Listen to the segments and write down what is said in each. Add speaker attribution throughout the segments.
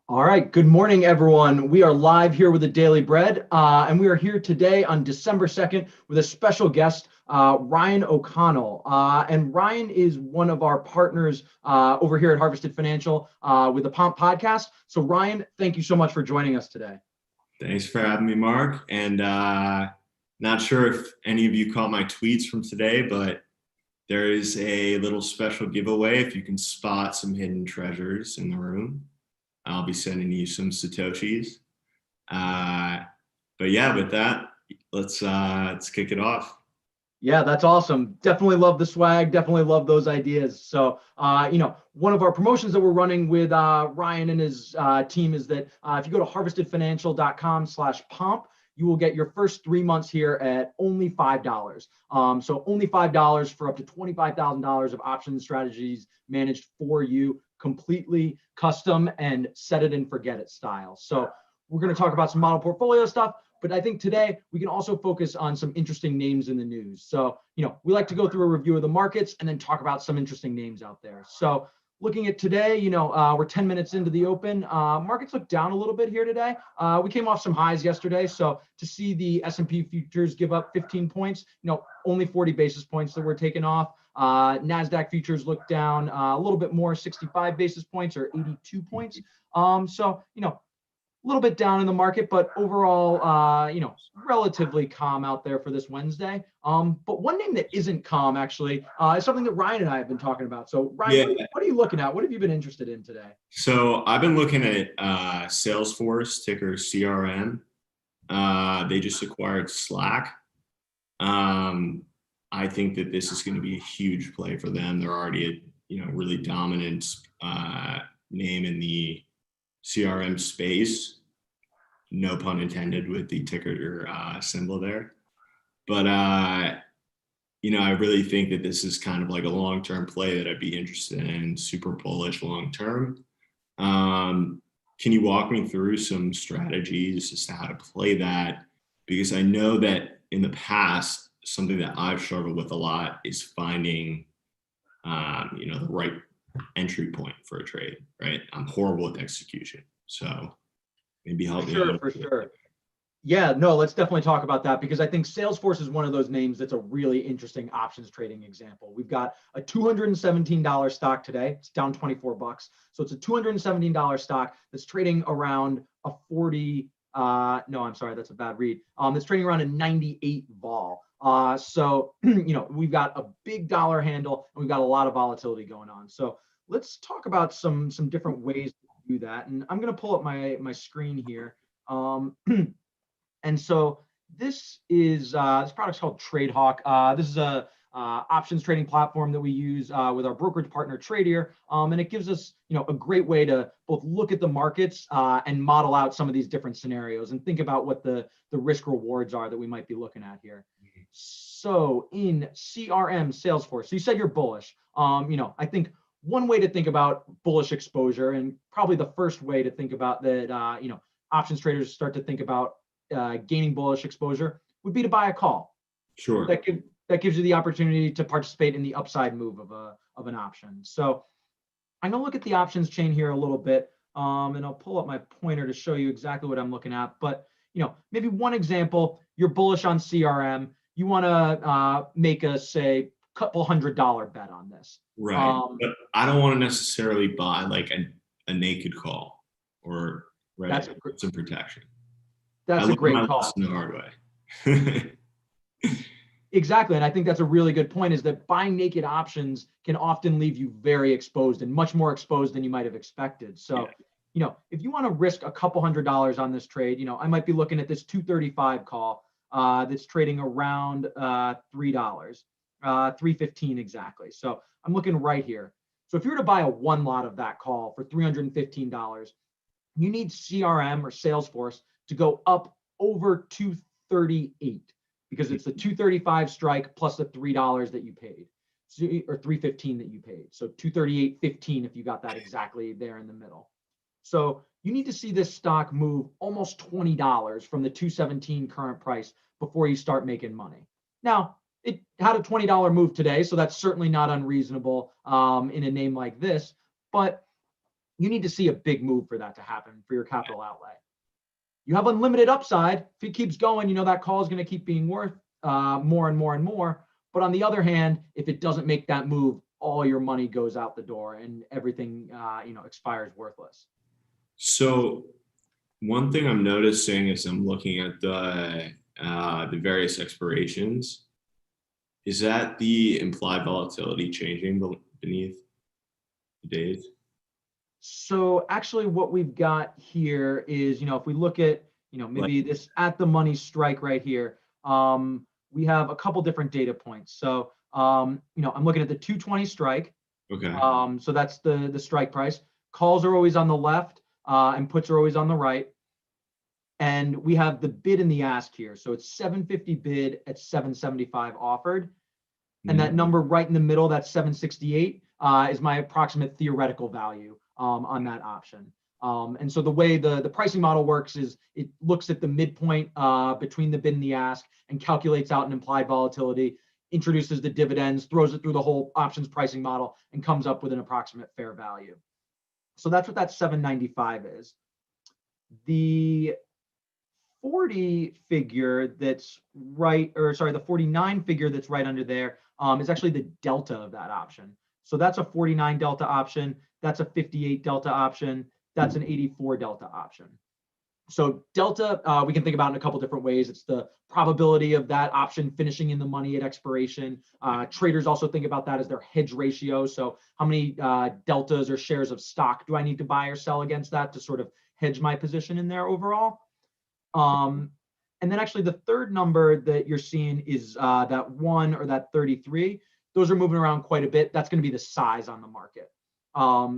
Speaker 1: All right. Good morning, everyone. We are live here with the Daily Bread, and we are here today on December 2nd with a special guest, Ryan O'Connell. And Ryan is one of our partners over here at Harvested Financial with the Pomp podcast. So, Ryan, thank you so much for joining us today.
Speaker 2: Thanks for having me, Mark. And not sure if any of you caught my tweets from today, but there is a little special giveaway if you can spot some hidden treasures in the room. I'll be sending you some Satoshis. But yeah, with that, let's kick it off.
Speaker 1: Yeah, that's awesome. Definitely love the swag. Definitely love those ideas. So, one of our promotions that we're running with Ryan and his team is that if you go to harvestedfinancial.com/pomp, you will get your first 3 months here at only $5. So only $5 for up to $25,000 of options strategies managed for you, completely custom and set it and forget it style. So we're going to talk about some model portfolio stuff, but I think today we can also focus on some interesting names in the news. So, we like to go through a review of the markets and then talk about some interesting names out there. So looking at today, we're 10 minutes into the open. Markets look down a little bit here today. We came off some highs yesterday. So to see the S&P futures give up 15 points, only 40 basis points that were taken off. NASDAQ futures look down a little bit more, 65 basis points or 82 points. So, a little bit down in the market, but overall, relatively calm out there for this Wednesday. But one name that isn't calm actually is something that Ryan and I have been talking about. So Ryan, what are you looking at? What have you been interested in today?
Speaker 2: So I've been looking at Salesforce, ticker CRM. They just acquired Slack. I think that this is going to be a huge play for them. They're already a really dominant name in the CRM space. No pun intended with the ticker symbol there. But, I really think that this is kind of like a long-term play that I'd be interested in, super bullish long-term. Can you walk me through some strategies as to how to play that? Because I know that in the past, something that I've struggled with a lot is finding, the right entry point for a trade, right? I'm horrible at execution. So maybe help me out.
Speaker 1: For sure. Yeah, no, let's definitely talk about that because I think Salesforce is one of those names that's a really interesting options trading example. We've got a $217 stock today. It's down 24 bucks. So it's a $217 stock that's trading around a 40. No, I'm sorry, that's a bad read. It's trading around a 98 vol. So, we've got a big dollar handle and we've got a lot of volatility going on. So let's talk about some different ways to do that. And I'm going to pull up my screen here. And so this product's called TradeHawk. This is a options trading platform that we use with our brokerage partner Tradier, and it gives us a great way to both look at the markets and model out some of these different scenarios and think about what the risk rewards are that we might be looking at here. So in CRM Salesforce, so you said you're bullish. I think one way to think about bullish exposure, and probably the first way to think about that, options traders start to think about gaining bullish exposure would be to buy a call.
Speaker 2: Sure.
Speaker 1: That gives you the opportunity to participate in the upside move of an option. So I'm gonna look at the options chain here a little bit, and I'll pull up my pointer to show you exactly what I'm looking at. But maybe one example, you're bullish on CRM. You want to make a say couple $100 bet on this.
Speaker 2: Right. But I don't want to necessarily buy like a naked call or some protection.
Speaker 1: That's a great call.
Speaker 2: The hard way.
Speaker 1: Exactly. And I think that's a really good point is that buying naked options can often leave you very exposed and much more exposed than you might have expected. So, if you want to risk a couple $100 on this trade, I might be looking at this 235 call that's trading around $3, 315 exactly. So I'm looking right here. So if you were to buy a one lot of that call for $315, you need CRM or Salesforce to go up over 238 because it's the 235 strike plus the $3 that you paid, or 315 that you paid. So 238.15 if you got that exactly there in the middle. So you need to see this stock move almost $20 from the 217 current price before you start making money. Now, it had a $20 move today, so that's certainly not unreasonable in a name like this. But you need to see a big move for that to happen for your capital outlay. You have unlimited upside. If it keeps going, that call is going to keep being worth more and more and more. But on the other hand, if it doesn't make that move, all your money goes out the door and everything, expires worthless.
Speaker 2: So one thing I'm noticing as I'm looking at the various expirations is that the implied volatility changing beneath the days.
Speaker 1: So actually what we've got here is, if we look at, maybe this at the money strike right here, we have a couple different data points. So, I'm looking at the 220 strike.
Speaker 2: Okay.
Speaker 1: So that's the strike price. Calls are always on the left, and puts are always on the right. And we have the bid and the ask here. So it's 750 bid at 775 offered. And that number right in the middle, that's 768, is my approximate theoretical value on that option. And so the way the pricing model works is it looks at the midpoint between the bid and the ask and calculates out an implied volatility, introduces the dividends, throws it through the whole options pricing model, and comes up with an approximate fair value. So that's what that 795 is. The 40 figure that's right, or sorry, the 49 figure that's right under there is actually the delta of that option. So that's a 49 delta option. That's a 58 delta option. That's an 84 delta option. So delta, we can think about in a couple different ways. It's the probability of that option finishing in the money at expiration. Traders also think about that as their hedge ratio. So how many deltas or shares of stock do I need to buy or sell against that to sort of hedge my position in there overall? And then actually the third number that you're seeing is that 1 or that 33. Those are moving around quite a bit. That's going to be the size on the market.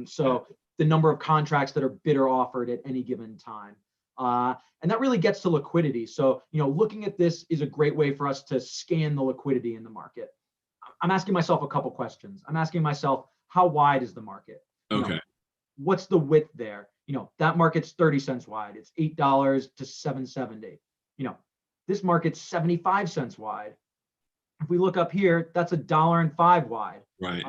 Speaker 1: So the number of contracts that are bid or offered at any given time. And that really gets to liquidity. So, looking at this is a great way for us to scan the liquidity in the market. I'm asking myself a couple questions. I'm asking myself, how wide is the market?
Speaker 2: Okay.
Speaker 1: What's the width there? That market's 30 cents wide. It's $8 to $7.70. This market's 75 cents wide. If we look up here, that's $1.05 wide.
Speaker 2: Right.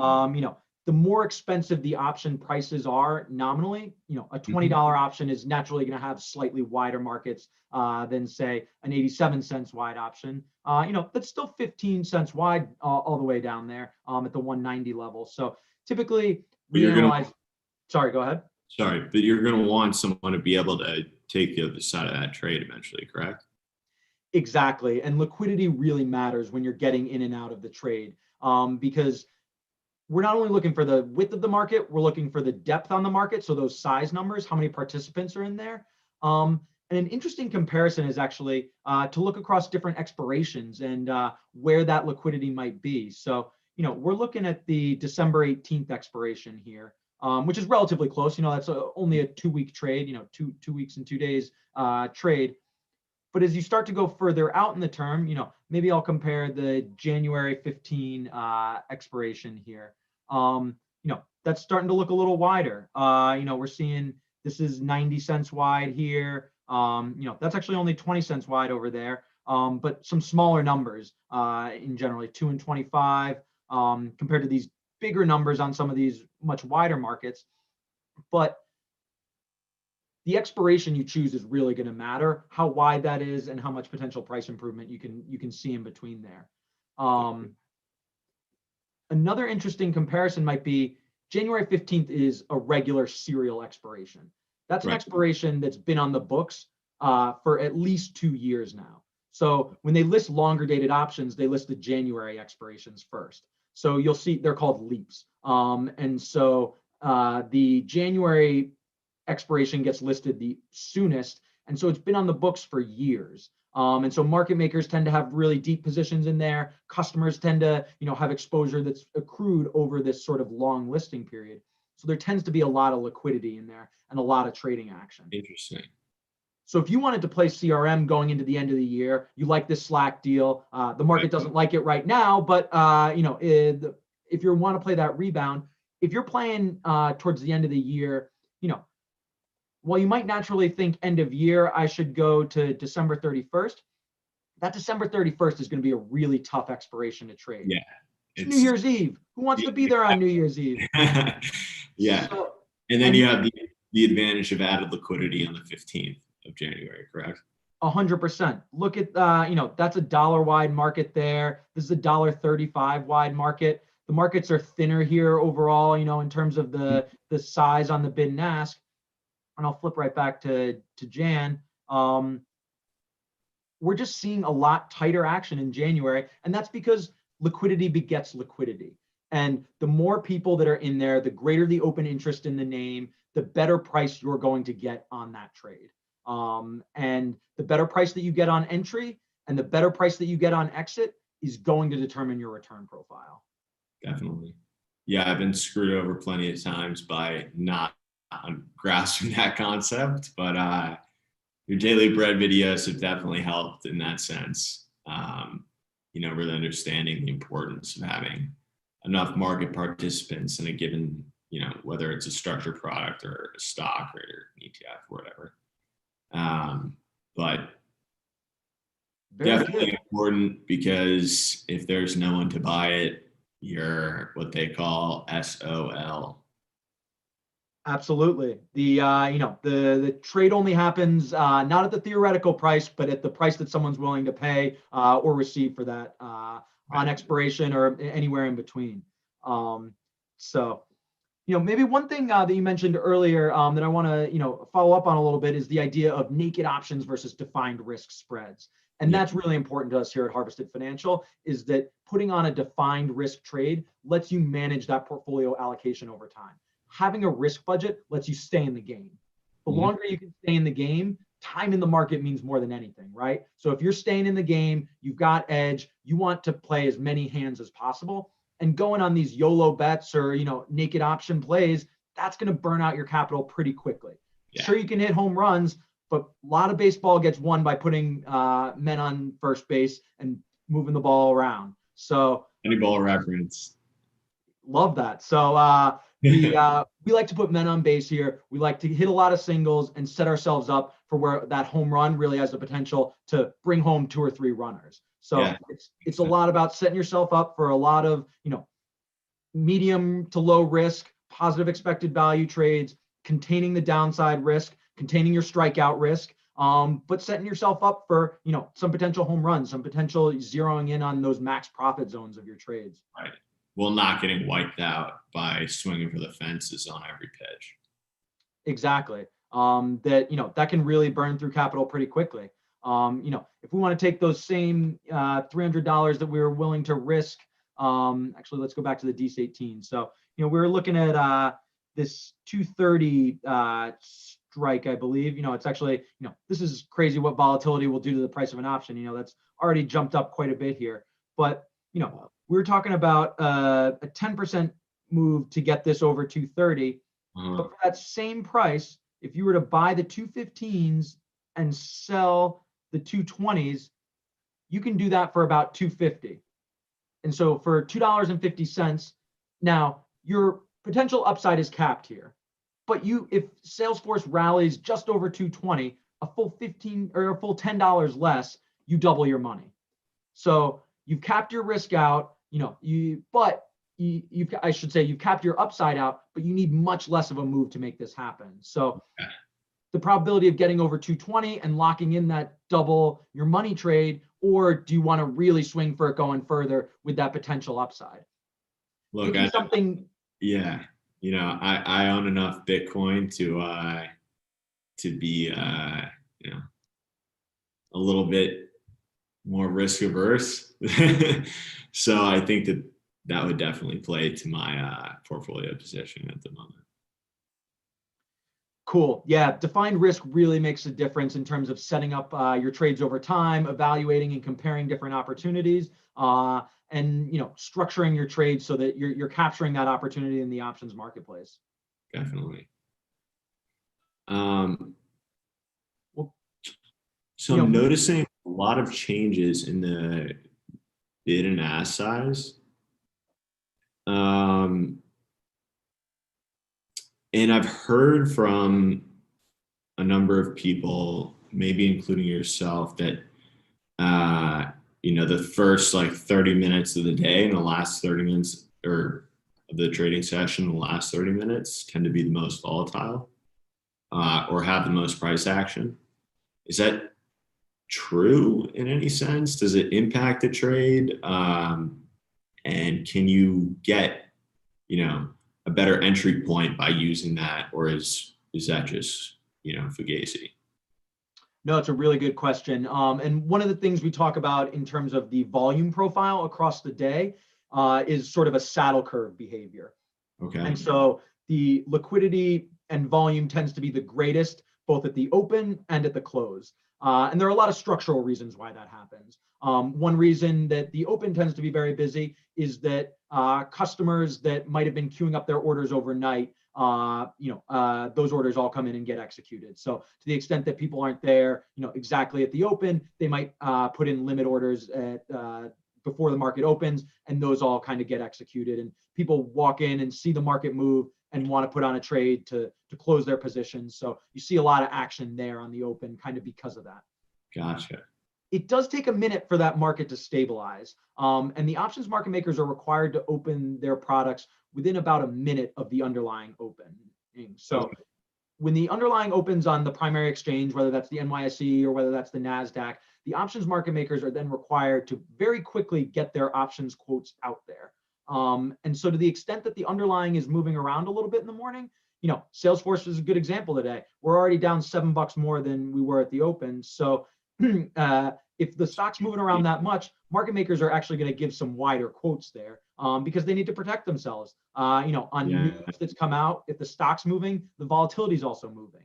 Speaker 1: The more expensive the option prices are nominally, a $20 option is naturally going to have slightly wider markets than say an 87 cents wide option. That's still 15 cents wide all the way down there at the 190 level. So typically we analyze. Sorry, go ahead.
Speaker 2: Sorry, but you're going to want someone to be able to take the other side of that trade eventually, correct?
Speaker 1: Exactly. And liquidity really matters when you're getting in and out of the trade because we're not only looking for the width of the market, we're looking for the depth on the market. So those size numbers, how many participants are in there. And an interesting comparison is actually to look across different expirations and where that liquidity might be. So, we're looking at the December 18th expiration here, which is relatively close. That's only a 2-week trade, 2 weeks and 2 days trade. But as you start to go further out in the term, maybe I'll compare the January 15 expiration here. That's starting to look a little wider. We're seeing this is 90 cents wide here. That's actually only 20 cents wide over there. But some smaller numbers in generally 2 and 25 compared to these bigger numbers on some of these much wider markets. But the expiration you choose is really going to matter, how wide that is and how much potential price improvement you can see in between there. Another interesting comparison might be January 15th is a regular serial expiration. That's an expiration that's been on the books for at least 2 years now. So when they list longer dated options, they list the January expirations first. So you'll see they're called leaps. And so the January expiration gets listed the soonest. And so it's been on the books for years. And so market makers tend to have really deep positions in there. Customers tend to, have exposure that's accrued over this sort of long listing period. So there tends to be a lot of liquidity in there and a lot of trading action.
Speaker 2: Interesting.
Speaker 1: So if you wanted to play CRM going into the end of the year, you like this Slack deal. The market doesn't like it right now, but if you want to play that rebound, if you're playing towards the end of the year, while you might naturally think end of year, I should go to December 31st, that December 31st is going to be a really tough expiration to trade.
Speaker 2: Yeah.
Speaker 1: It's New Year's Eve. Who wants to be there on New Year's Eve?
Speaker 2: Yeah.
Speaker 1: So,
Speaker 2: and then you have the advantage of added liquidity on the 15th of January, correct?
Speaker 1: 100%. Look at, that's a dollar wide market there. This is a $1.35 wide market. The markets are thinner here overall, in terms of the size on the bid and ask. And I'll flip right back to Jan. We're just seeing a lot tighter action in January. And that's because liquidity begets liquidity. And the more people that are in there, the greater the open interest in the name, the better price you're going to get on that trade. And the better price that you get on entry and the better price that you get on exit is going to determine your return profile.
Speaker 2: Definitely. Yeah, I've been screwed over plenty of times by not grasping that concept, but your daily bread videos have definitely helped in that sense. Really understanding the importance of having enough market participants in a given, whether it's a structured product or a stock or an ETF or whatever. But
Speaker 1: Very
Speaker 2: definitely
Speaker 1: good.
Speaker 2: important, because if there's no one to buy it, you're what they call SOL.
Speaker 1: Absolutely. The trade only happens not at the theoretical price, but at the price that someone's willing to pay or receive for that on expiration or anywhere in between. Maybe one thing that you mentioned earlier that I want to follow up on a little bit is the idea of naked options versus defined risk spreads. And that's really important to us here at Harvested Financial, is that putting on a defined risk trade lets you manage that portfolio allocation over time. Having a risk budget lets you stay in the game. The longer you can stay in the game, time in the market means more than anything, right? So if you're staying in the game, you've got edge, you want to play as many hands as possible. And going on these YOLO bets or, naked option plays, that's going to burn out your capital pretty quickly. Yeah. Sure, you can hit home runs, but a lot of baseball gets won by putting men on first base and moving the ball around. So
Speaker 2: any ball reference.
Speaker 1: Love that. So we like to put men on base here. We like to hit a lot of singles and set ourselves up for where that home run really has the potential to bring home 2 or 3 runners. So it's a lot about setting yourself up for a lot of, medium to low risk, positive expected value trades, containing the downside risk, containing your strikeout risk, but setting yourself up for, some potential home runs, some potential zeroing in on those max profit zones of your trades.
Speaker 2: Right. Well, not getting wiped out by swinging for the fences on every pitch.
Speaker 1: Exactly. That can really burn through capital pretty quickly. If we want to take those same $300 that we were willing to risk, actually, let's go back to the DC18. So, we were looking at this 230 strike, I believe. It's actually, this is crazy what volatility will do to the price of an option. That's already jumped up quite a bit here. But, we were talking about a 10% move to get this over 230. But for that same price, if you were to buy the 215s and sell the 220s, you can do that for about 250. And so for $2.50, now your potential upside is capped here. But if Salesforce rallies just over 220, a full 15 or a full $10 less, you double your money. So you've capped your risk out, you've capped your upside out, but you need much less of a move to make this happen. So the probability of getting over 220 and locking in that double your money trade, or do you want to really swing for it going further with that potential upside?
Speaker 2: Look, I own enough Bitcoin to be a little bit more risk averse. So I think that would definitely play to my portfolio position at the moment.
Speaker 1: Cool. Yeah, defined risk really makes a difference in terms of setting up your trades over time, evaluating and comparing different opportunities, and structuring your trades so that you're capturing that opportunity in the options marketplace.
Speaker 2: Definitely. So I'm noticing a lot of changes in the bid and ask size. And I've heard from a number of people, maybe including yourself, that the first 30 minutes of the day and the last 30 minutes or of the trading session, the last 30 minutes tend to be the most volatile. or have the most price action. Is that true in any sense? Does it impact the trade? And can you get, a better entry point by using that, or is that just, fugazi?
Speaker 1: No, it's a really good question. And one of the things we talk about in terms of the volume profile across the day is sort of a saddle curve behavior.
Speaker 2: Okay.
Speaker 1: And so the liquidity and volume tends to be the greatest, both at the open and at the close. And there are a lot of structural reasons why that happens. One reason that the open tends to be very busy is that customers that might have been queuing up their orders overnight, those orders all come in and get executed. So to the extent that people aren't there, exactly at the open, they might put in limit orders at before the market opens, and those all kind of get executed. And people walk in and see the market move and want to put on a trade to close their positions. So you see a lot of action there on the open kind of because of that.
Speaker 2: Gotcha.
Speaker 1: It does take a minute for that market to stabilize. And the options market makers are required to open their products within about a minute of the underlying opening. So when the underlying opens on the primary exchange, whether that's the NYSE or whether that's the NASDAQ, the options market makers are then required to very quickly get their options quotes out there. And so to the extent that the underlying is moving around a little bit in the morning, Salesforce is a good example today. We're already down $7 more than we were at the open. So if the stock's moving around that much, market makers are actually going to give some wider quotes there because they need to protect themselves. News that's come out, if the stock's moving, the volatility is also moving.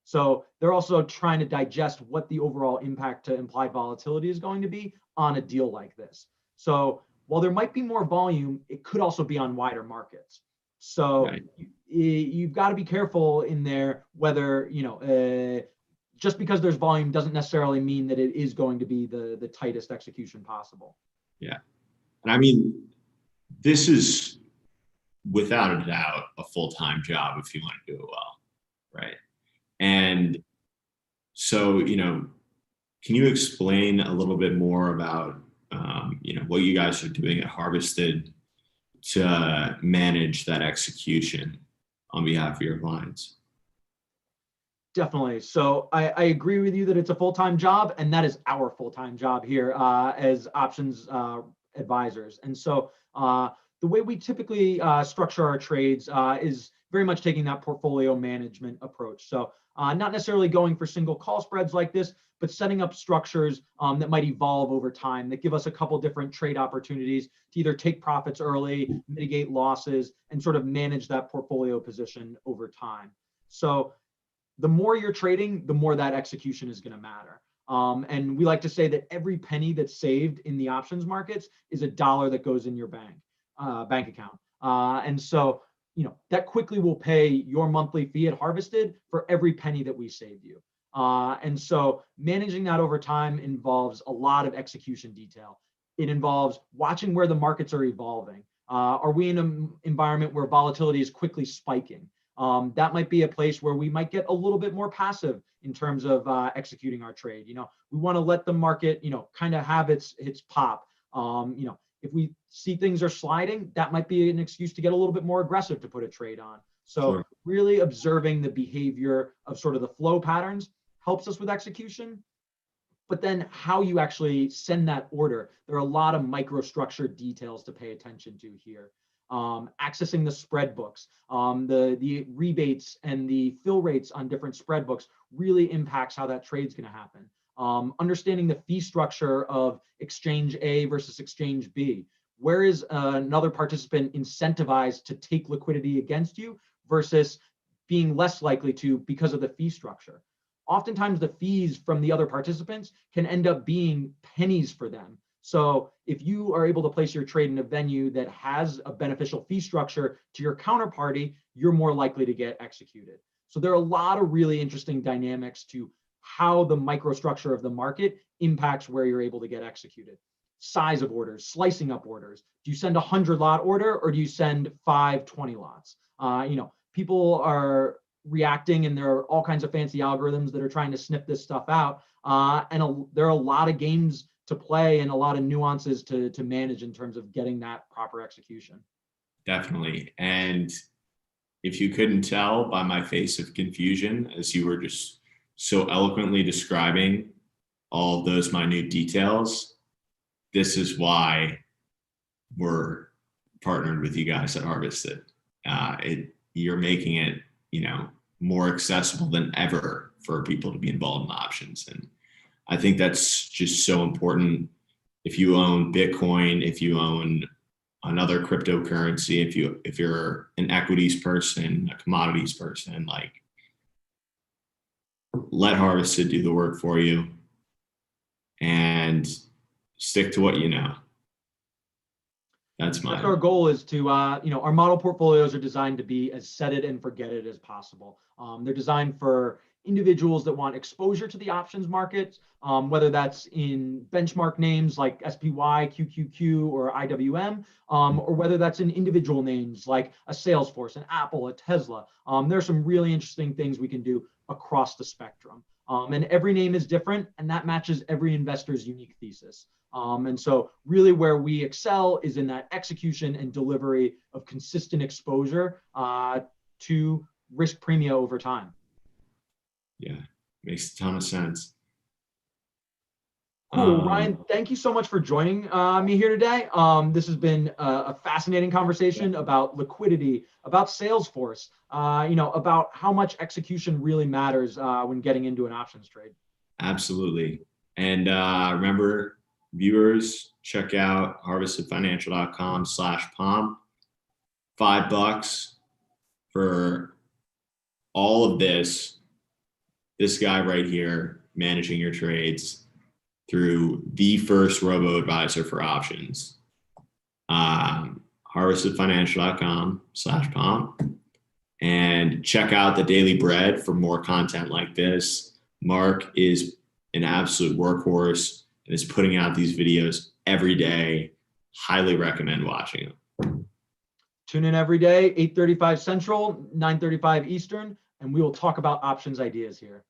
Speaker 1: So they're also trying to digest what the overall impact to implied volatility is going to be on a deal like this. So while there might be more volume, it could also be on wider markets. So you've got to be careful in there whether, just because there's volume doesn't necessarily mean that it is going to be the tightest execution possible.
Speaker 2: Yeah. And I mean, this is without a doubt a full-time job if you want to do it well, right? And so, can you explain a little bit more about, what you guys are doing at Harvested to manage that execution on behalf of your clients?
Speaker 1: Definitely. So I agree with you that it's a full-time job, and that is our full-time job here as options advisors. And so the way we typically structure our trades is very much taking that portfolio management approach. So not necessarily going for single call spreads like this, but setting up structures that might evolve over time that give us a couple different trade opportunities to either take profits early, mitigate losses, and sort of manage that portfolio position over time. So the more you're trading, the more that execution is going to matter. And we like to say that every penny that's saved in the options markets is a dollar that goes in your bank account. And so, that quickly will pay your monthly fee at Harvested for every penny that we save you. And so managing that over time involves a lot of execution detail. It involves watching where the markets are evolving. Are we in an environment where volatility is quickly spiking? That might be a place where we might get a little bit more passive in terms of executing our trade. We want to let the market, kind of have its pop. If we see things are sliding, that might be an excuse to get a little bit more aggressive to put a trade on. So really observing the behavior of sort of the flow patterns helps us with execution. But then how you actually send that order, there are a lot of microstructure details to pay attention to here. Accessing the spread books, the rebates and the fill rates on different spread books really impacts how that trade's going to happen. Understanding the fee structure of exchange A versus exchange B. Where is another participant incentivized to take liquidity against you versus being less likely to because of the fee structure? Oftentimes the fees from the other participants can end up being pennies for them. So if you are able to place your trade in a venue that has a beneficial fee structure to your counterparty, you're more likely to get executed. So there are a lot of really interesting dynamics to how the microstructure of the market impacts where you're able to get executed. Size of orders, slicing up orders. Do you send a 100-lot order or do you send 5 20 lots? People are reacting, and there are all kinds of fancy algorithms that are trying to snip this stuff out. There are a lot of games to play and a lot of nuances to manage in terms of getting that proper execution.
Speaker 2: Definitely. And if you couldn't tell by my face of confusion as you were just so eloquently describing all of those minute details, this is why we're partnered with you guys at Harvested. You're making it, more accessible than ever for people to be involved in options. And I think that's just so important. If you own Bitcoin, if you own another cryptocurrency, if you're an equities person, a commodities person, like, let Harvested do the work for you and stick to what you know. That's
Speaker 1: Our goal is to, our model portfolios are designed to be as set it and forget it as possible. They're designed for individuals that want exposure to the options market, whether that's in benchmark names like SPY, QQQ, or IWM, or whether that's in individual names like a Salesforce, an Apple, a Tesla. There's some really interesting things we can do across the spectrum. And every name is different, and that matches every investor's unique thesis. And so really where we excel is in that execution and delivery of consistent exposure to risk premia over time.
Speaker 2: Yeah, makes a ton of sense.
Speaker 1: Cool, Ryan, thank you so much for joining me here today. This has been a fascinating conversation about liquidity, about Salesforce, about how much execution really matters when getting into an options trade.
Speaker 2: Absolutely. And remember, viewers, check out harvestedfinancial.com/pomp. $5 for all of this guy right here managing your trades through the first robo-advisor for options. Harvestedfinancial.com/pomp. And check out the Daily Bread for more content like this. Mark is an absolute workhorse and is putting out these videos every day. Highly recommend watching them.
Speaker 1: Tune in every day, 8:35 Central, 9:35 Eastern, and we will talk about options ideas here.